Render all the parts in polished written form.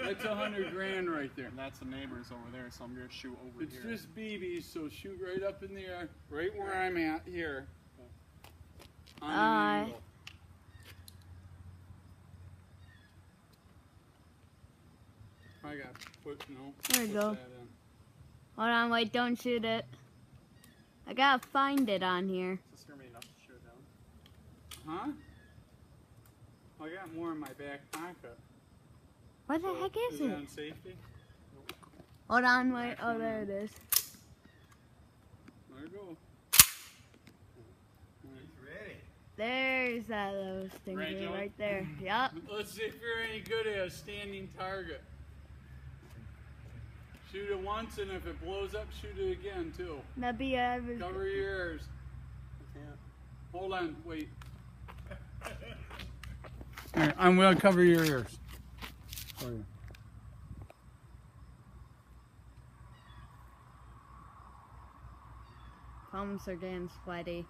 That's 100 grand right there. And that's the neighbors over there, so I'm going to shoot over It's here. just BBs, so shoot right up in the air, right where I'm at here. On an angle. I got put no. There you go. Hold on, wait, don't shoot it. I gotta find it on here. Is this going to be enough to shoot it down? Huh? I got more in my back pocket. What the heck is it? it? On safety? Hold on, wait. Oh, there it is. There you go. There's that little stinker right there. Yep. Let's see if you're any good at a standing target. Shoot it once, and if it blows up, shoot it again, too. That'd be average. Cover your ears. I can't. Hold on, wait. Here, I'm going to cover your ears. For you. Palms are getting sweaty.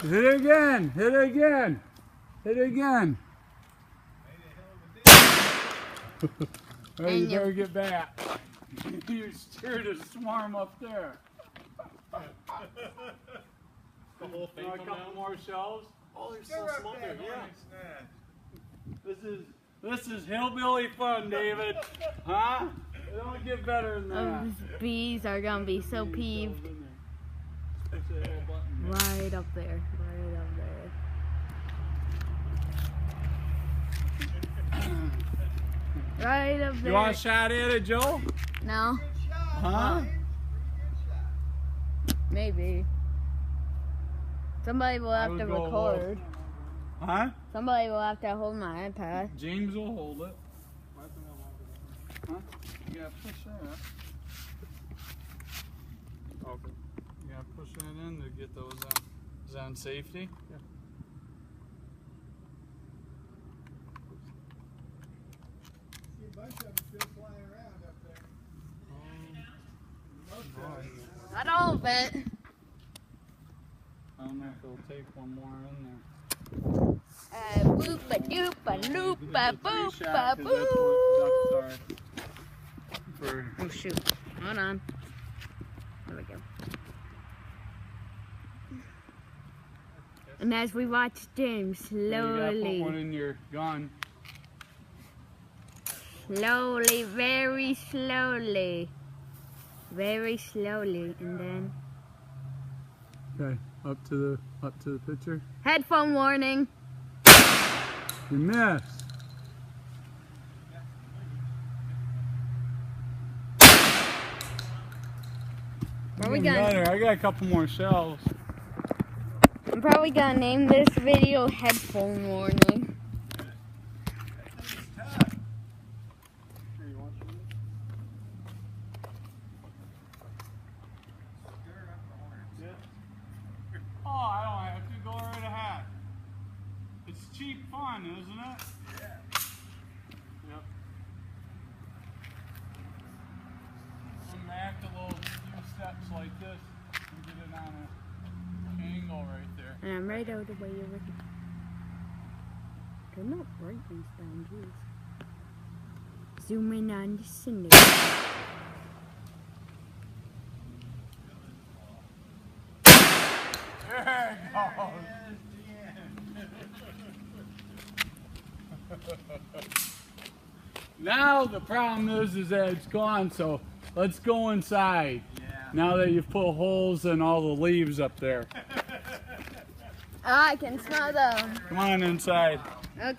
Hit it again! Hit it again! Hit it again! Well, you better get back. You scared a swarm up there. The whole thing A couple more shells. Oh, there's still some up there. Yeah. This is hillbilly fun, David. Huh? It don't get better than that. Those bees are gonna be so peeved. Right up there. Right up there. Right up there. You want a shot at it, Joe? No. Huh? Maybe. Somebody will have to record. Huh? Somebody will have to hold my iPad. James will hold it. Huh? You gotta push that up. Okay. You gotta push that in to get those on. Is that on safety? Yeah. See a bunch of them still flying around up there. Not all of it. I don't know if it'll take one more in there. Boopa doopa loopa boopa boo. Oh shoot. Hold on. There we go. And as we watch James You gotta put one slowly, in your gun. slowly, very slowly, and then Okay, up to the picture. headphone warning. You missed. Are we Doesn't gonna? matter. I got a couple more shells. I'm probably gonna name this video headphone warning. Oh, I don't have to. Go right ahead. It's cheap fun, isn't it? Yeah. Yep. I'm back a little few steps like this and get it on an angle right there. And I'm right out of the way of it. They're not bright these down, jeez. Zoom in on the cinder. There it goes. Now the problem is that it's gone, so let's go inside. Yeah. Now that you've put holes in all the leaves up there. I can smell them. Come on inside. Okay.